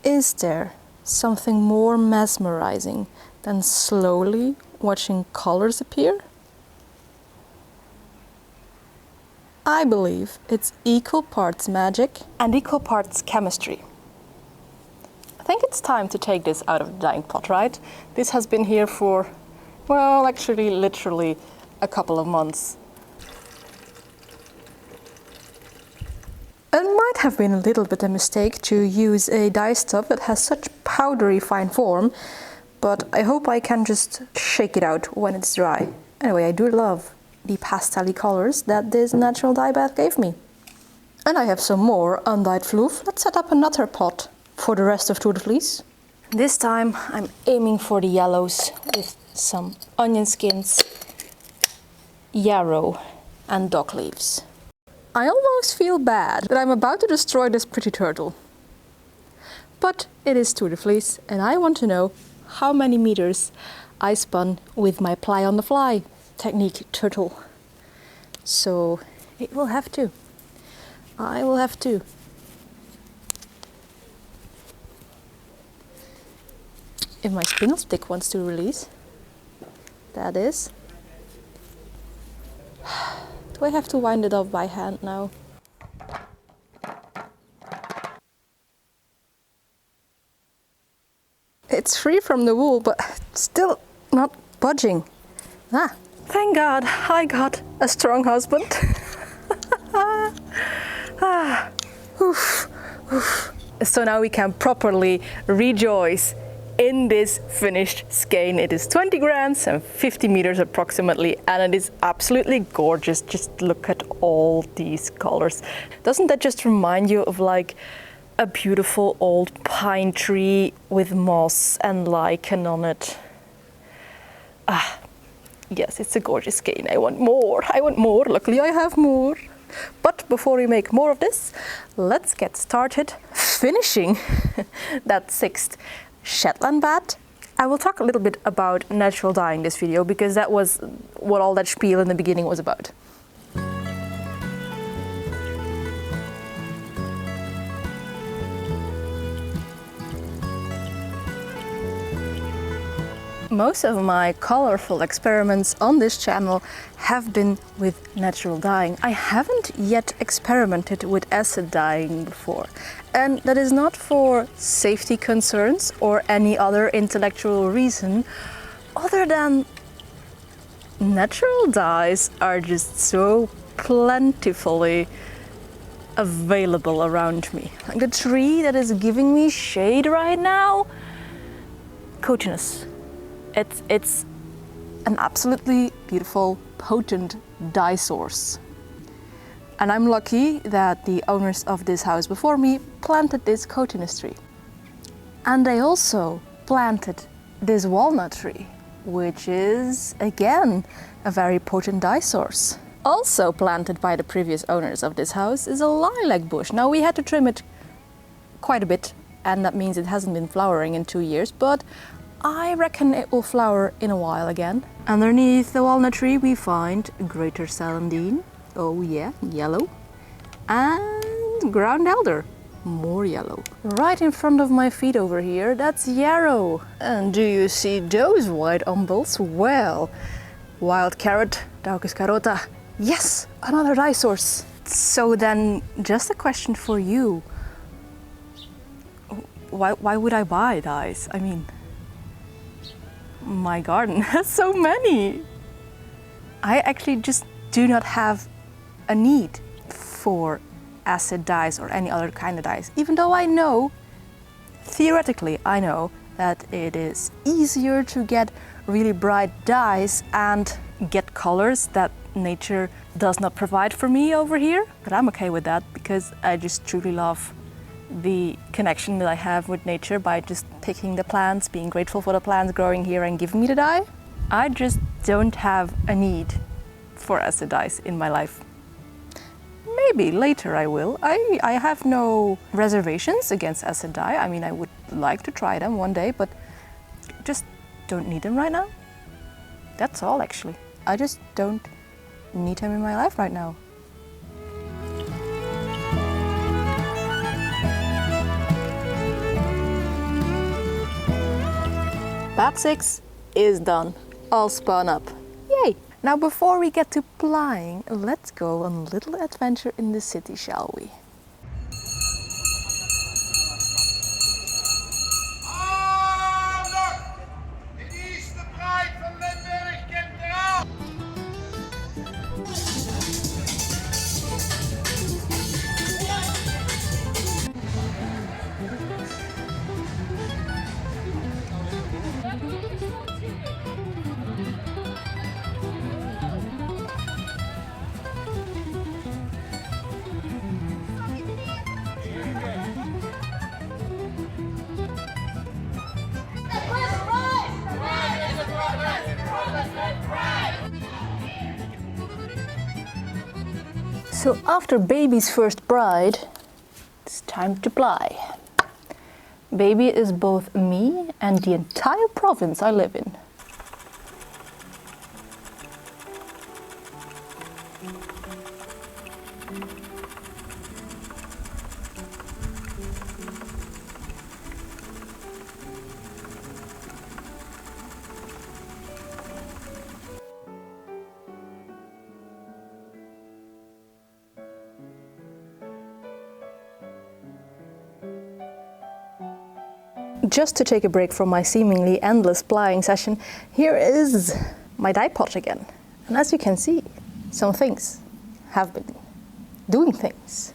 Is there something more mesmerizing than slowly watching colors appear? I believe it's equal parts magic and equal parts chemistry. I think it's time to take this out of the dyeing pot, right? This has been here for, well, actually literally a couple of months. It might have been a little bit a mistake to use a dye stuff that has such powdery fine form, but I hope I can just shake it out when it's dry. Anyway, I do love the pastel-y colors that this natural dye bath gave me. And I have some more undyed floof. Let's set up another pot for the rest of the Fleece. This time I'm aiming for the yellows with some onion skins, yarrow and dock leaves. I almost feel bad that I'm about to destroy this pretty turtle. But it is Tour de Fleece and I want to know how many meters I spun with my ply on the fly technique turtle. So it will have to. I will have to. If my spindle stick wants to release, that is. Do I have to wind it up by hand now? It's free from the wool, but still not budging. Ah, thank God I got a strong husband. Ah, oof, oof. So now we can properly rejoice in this finished skein. It is 20 grams and 50 meters approximately, and it is absolutely gorgeous. Just look at all these colors. Doesn't that just remind you of like a beautiful old pine tree with moss and lichen on it? Ah, yes, it's a gorgeous skein. I want more. I want more. Luckily I have more. But before we make more of this, let's get started finishing that 6th Shetland bat. I will talk a little bit about natural dyeing this video because that was what all that spiel in the beginning was about. Most of my colorful experiments on this channel have been with natural dyeing. I haven't yet experimented with acid dyeing before. And that is not for safety concerns or any other intellectual reason, other than natural dyes are just so plentifully available around me. Like the tree that is giving me shade right now, cotinus. It's an absolutely beautiful, potent dye source. And I'm lucky that the owners of this house before me planted this cotinus tree. And they also planted this walnut tree, which is, again, a very potent dye source. Also planted by the previous owners of this house is a lilac bush. Now we had to trim it quite a bit, and that means it hasn't been flowering in 2 years, but I reckon it will flower in a while again. Underneath the walnut tree we find greater celandine, oh yeah, yellow, and ground elder, more yellow. Right in front of my feet over here, that's yarrow. And do you see those white umbels? Well, wild carrot, Daucus carota, yes, another dye source. So then, just a question for you. Why would I buy dyes? I mean, my garden has so many. I actually just do not have a need for acid dyes or any other kind of dyes, even though I know, theoretically I know, that it is easier to get really bright dyes and get colors that nature does not provide for me over here. But I'm okay with that because I just truly love the connection that I have with nature by just picking the plants, being grateful for the plants growing here and giving me the dye. I just don't have a need for acid dyes in my life. Maybe later I will. I have no reservations against acid dye. I mean, I would like to try them one day, but just don't need them right now. That's all actually. I just don't need them in my life right now. Batch 6 is done, all spun up. Yay! Now before we get to plying, let's go on a little adventure in the city, shall we? So after baby's first bride, it's time to ply. Baby is both me and the entire province I live in. Just to take a break from my seemingly endless plying session, here is my dye pot again. And as you can see, some things have been doing things.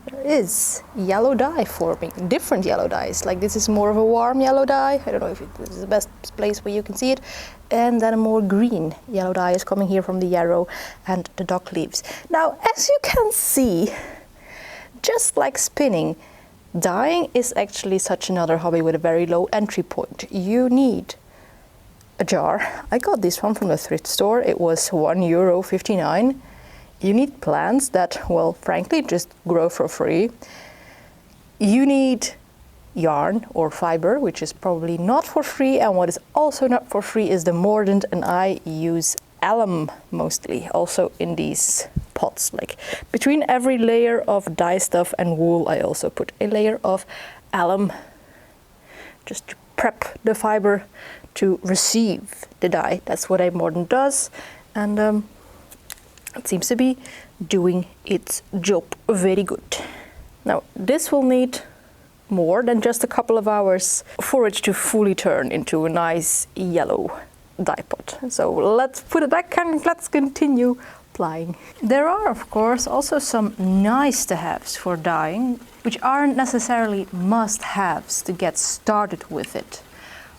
There is yellow dye forming, different yellow dyes. Like this is more of a warm yellow dye. I don't know if this is the best place where you can see it. And then a more green yellow dye is coming here from the yarrow and the dock leaves. Now, as you can see, just like spinning, dyeing is actually such another hobby with a very low entry point. You need a jar. I got this one from the thrift store. It was €1.59. You need plants that, well, frankly, just grow for free. You need yarn or fiber, which is probably not for free. And what is also not for free is the mordant, and I use alum mostly, also in these pots. Like between every layer of dye stuff and wool, I also put a layer of alum just to prep the fiber to receive the dye. That's what a mordant does, and it seems to be doing its job very good. Now this will need more than just a couple of hours for it to fully turn into a nice yellow dye pot. So let's put it back and let's continue plying. There are of course also some nice to haves for dyeing, which aren't necessarily must-haves to get started with it.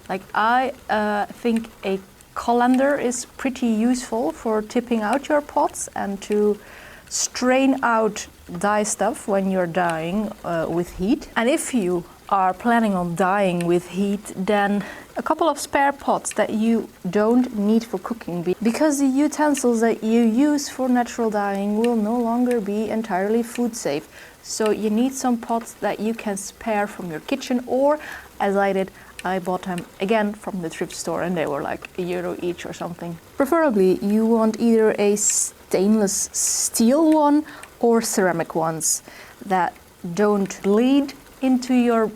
Like I think a colander is pretty useful for tipping out your pots and to strain out dye stuff when you're dyeing with heat. And if you are planning on dyeing with heat, then a couple of spare pots that you don't need for cooking, because the utensils that you use for natural dyeing will no longer be entirely food safe. So you need some pots that you can spare from your kitchen, or as I did, I bought them again from the thrift store and they were like €1 each or something. Preferably you want either a stainless steel one or ceramic ones that don't bleed into your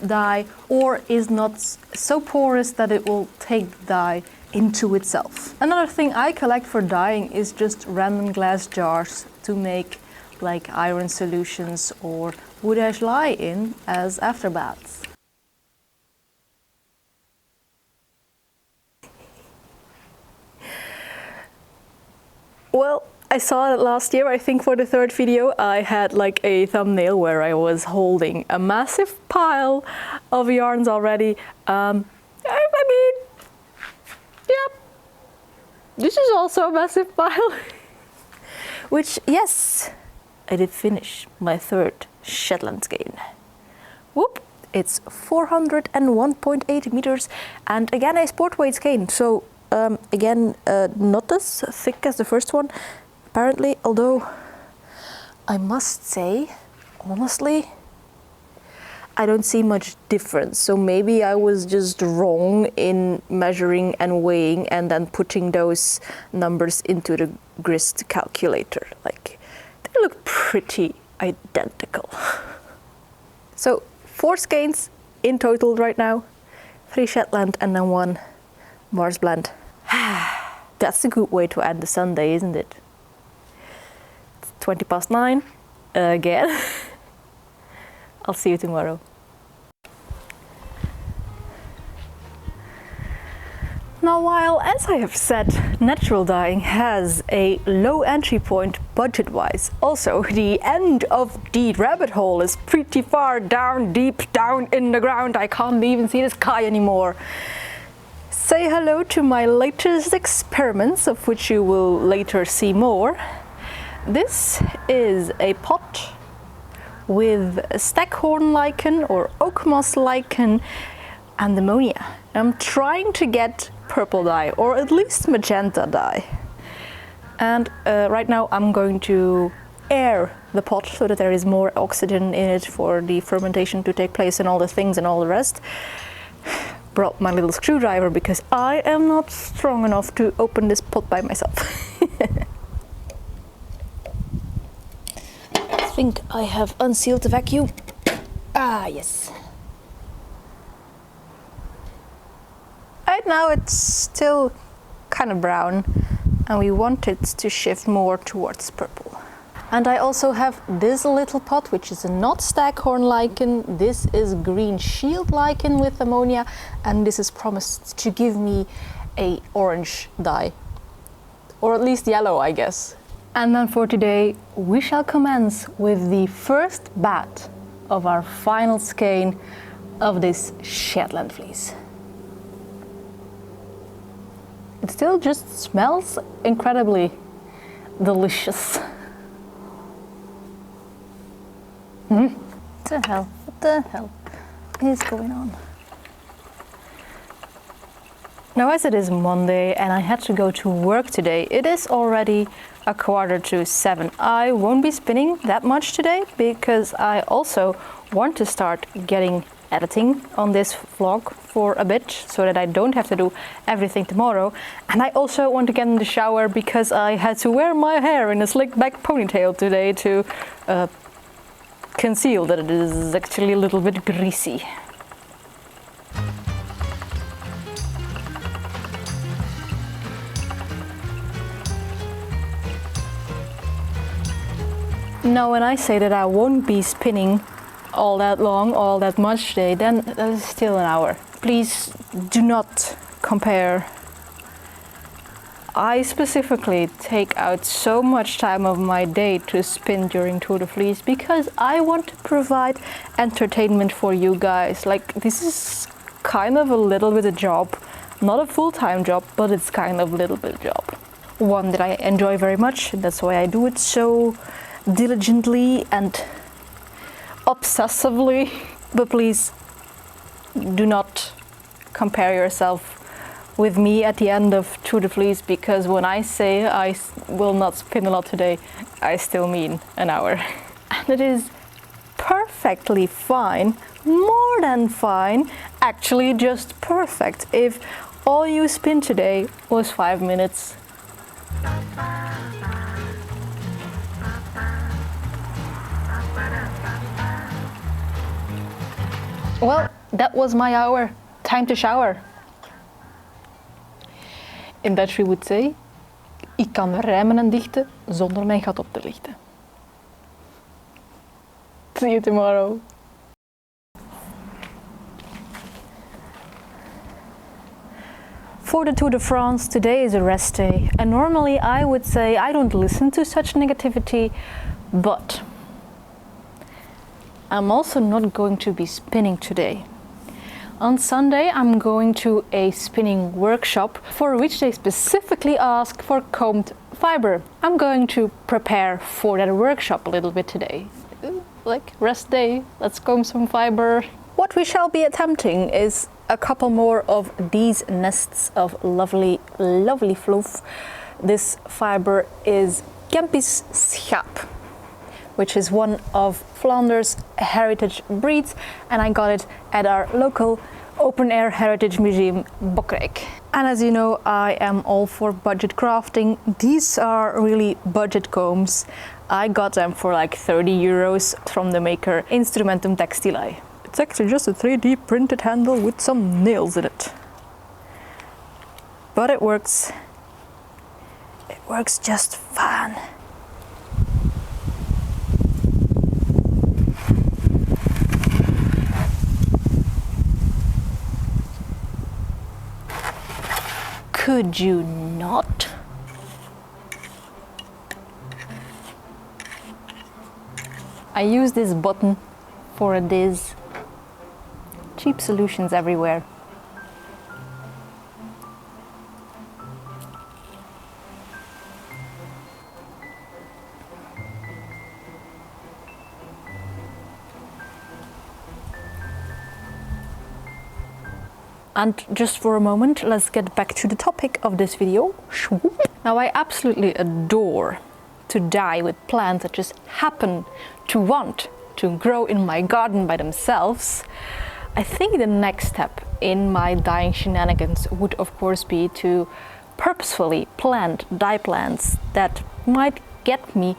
dye or is not so porous that it will take dye into itself. Another thing I collect for dyeing is just random glass jars to make like iron solutions or wood ash lye in as afterbaths. Well, I saw it last year, I think for the third video, I had like a thumbnail where I was holding a massive pile of yarns already. I mean, yeah, this is also a massive pile. Which, yes, I did finish my third Shetland skein. Whoop, it's 401.8 meters and again a sport weight skein. So again, not as thick as the first one, apparently, although I must say, honestly, I don't see much difference. So maybe I was just wrong in measuring and weighing and then putting those numbers into the grist calculator. Like, they look pretty identical. So 4 skeins in total right now, 3 Shetland and then 1 Mars blend. That's a good way to end the Sunday, isn't it? It's 9:20 again. I'll see you tomorrow. Now, while, as I have said, natural dyeing has a low entry point budget-wise, also the end of the rabbit hole is pretty far down, deep down in the ground. I can't even see the sky anymore. Say hello to my latest experiments, of which you will later see more. This is a pot with staghorn lichen or oak moss lichen and ammonia. I'm trying to get purple dye, or at least magenta dye. And right now I'm going to air the pot so that there is more oxygen in it for the fermentation to take place and all the things and all the rest. Brought my little screwdriver because I am not strong enough to open this pot by myself. I think I have unsealed the vacuum. Ah, yes. Right now it's still kind of brown and we want it to shift more towards purple. And I also have this little pot, which is not staghorn lichen. This is green shield lichen with ammonia, and this is promised to give me a orange dye, or at least yellow, I guess. And then for today we shall commence with the first bat of our final skein of this Shetland fleece. It still just smells incredibly delicious. What the hell? What the hell is going on? Now, as it is Monday and I had to go to work today, it is already 6:45. I won't be spinning that much today because I also want to start getting editing on this vlog for a bit so that I don't have to do everything tomorrow. And I also want to get in the shower because I had to wear my hair in a slick back ponytail today to conceal that it is actually a little bit greasy. Now, when I say that I won't be spinning all that long, all that much today, then that is still an hour. Please do not compare. I specifically take out so much time of my day to spin during Tour de Fleece because I want to provide entertainment for you guys. Like, this is kind of a little bit of a job, not a full-time job, but it's kind of a little bit of a job. One that I enjoy very much, that's why I do it so diligently and obsessively. But please do not compare yourself with me at the end of Tour de Fleece, because when I say I will not spin a lot today, I still mean an hour. And it is perfectly fine, more than fine, actually just perfect, if all you spin today was 5 minutes. Well, that was my hour. Time to shower. In Dutch we would say, ik kan rijmen en dichten zonder mijn gat op te lichten. See you tomorrow. For the Tour de France, today is a rest day, and normally I would say I don't listen to such negativity, but I'm also not going to be spinning today. On Sunday I'm going to a spinning workshop for which they specifically ask for combed fiber. I'm going to prepare for that workshop a little bit today. Like, rest day, let's comb some fiber. What we shall be attempting is a couple more of these nests of lovely, lovely fluff. This fiber is Kempi's schaap, which is one of Flanders' heritage breeds, and I got it at our local open-air heritage museum, Bokrijk. And as you know, I am all for budget crafting. These are really budget combs. I got them for like 30 euros from the maker Instrumentum Textilae. It's actually just a 3D printed handle with some nails in it. But it works. It works just fine. Could you not? I use this button for this. Cheap solutions everywhere. And just for a moment, let's get back to the topic of this video. Now, I absolutely adore to dye with plants that just happen to want to grow in my garden by themselves. I think the next step in my dyeing shenanigans would of course be to purposefully plant dye plants that might get me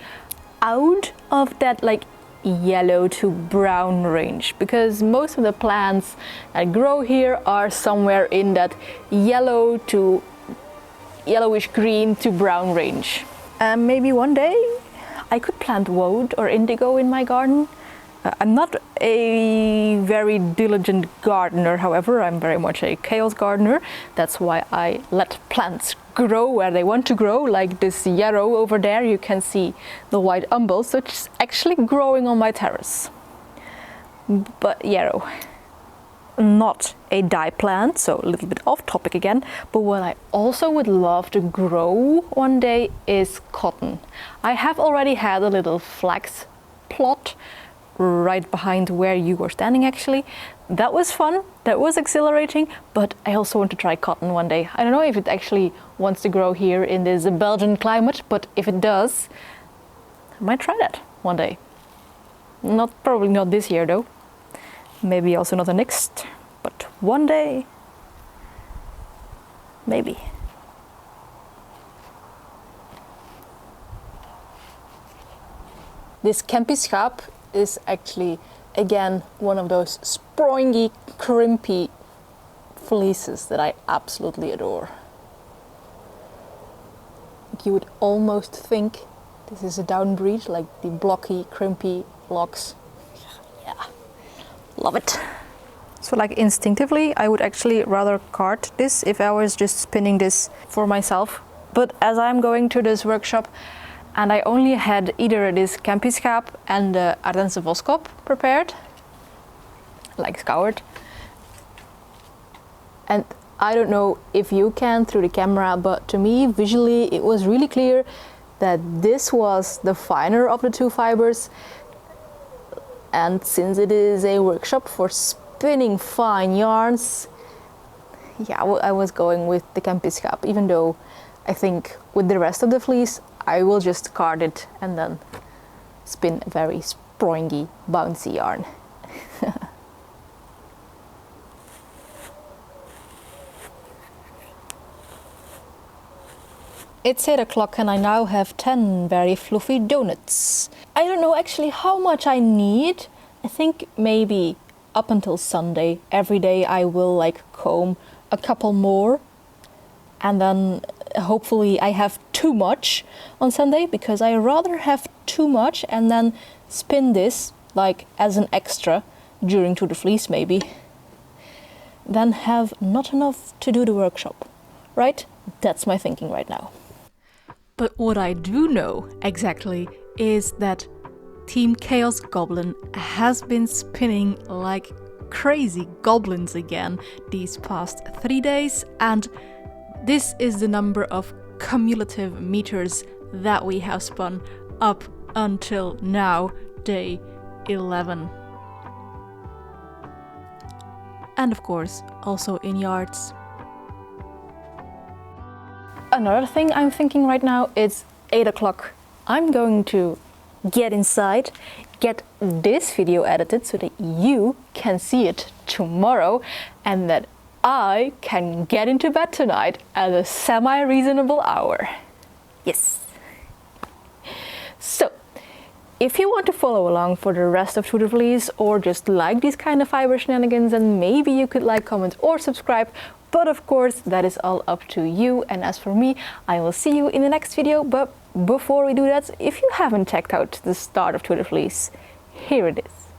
out of that like yellow to brown range, because most of the plants that grow here are somewhere in that yellow to yellowish green to brown range. Maybe one day I could plant woad or indigo in my garden. I'm not a very diligent gardener, however, I'm very much a chaos gardener. That's why I let plants grow where they want to grow, like this yarrow over there. You can see the white umbels, which is actually growing on my terrace. But yarrow, not a dye plant, so a little bit off topic again. But what I also would love to grow one day is cotton. I have already had a little flax plot right behind where you were standing actually. That was fun, that was exhilarating, but I also want to try cotton one day. I don't know if it actually wants to grow here in this Belgian climate, but if it does, I might try that one day. Probably not this year though. Maybe also not the next, but one day, maybe. This Kempischap is actually, again, one of those springy, crimpy fleeces that I absolutely adore. You would almost think this is a down breed, like the blocky, crimpy locks. Yeah, love it. So like instinctively, I would actually rather card this if I was just spinning this for myself. But as I'm going to this workshop, and I only had either this Kempischap and the Ardense Voskop prepared, like scoured. And I don't know if you can through the camera, but to me, visually, it was really clear that this was the finer of the two fibers. And since it is a workshop for spinning fine yarns, yeah, I was going with the Kempischap, even though I think with the rest of the fleece, I will just card it and then spin a very springy, bouncy yarn. It's 8 o'clock and I now have 10 very fluffy donuts. I don't know actually how much I need. I think maybe up until Sunday, every day I will like comb a couple more, and then hopefully I have too much on Sunday, because I rather have too much and then spin this like as an extra during to the fleece maybe, than have not enough to do the workshop, right? That's my thinking right now. But what I do know exactly is that Team Chaos Goblin has been spinning like crazy goblins again these past 3 days, and this is the number of cumulative meters that we have spun up until now, day 11. And of course, also in yards. Another thing I'm thinking right now, it's 8 o'clock. I'm going to get inside, get this video edited so that you can see it tomorrow, and that I can get into bed tonight at a semi-reasonable hour. Yes. So, if you want to follow along for the rest of Tutor Fleece, or just like these kind of fiber shenanigans, then maybe you could like, comment or subscribe. But of course, that is all up to you. And as for me, I will see you in the next video. But before we do that, if you haven't checked out the start of Tutor Fleece, here it is.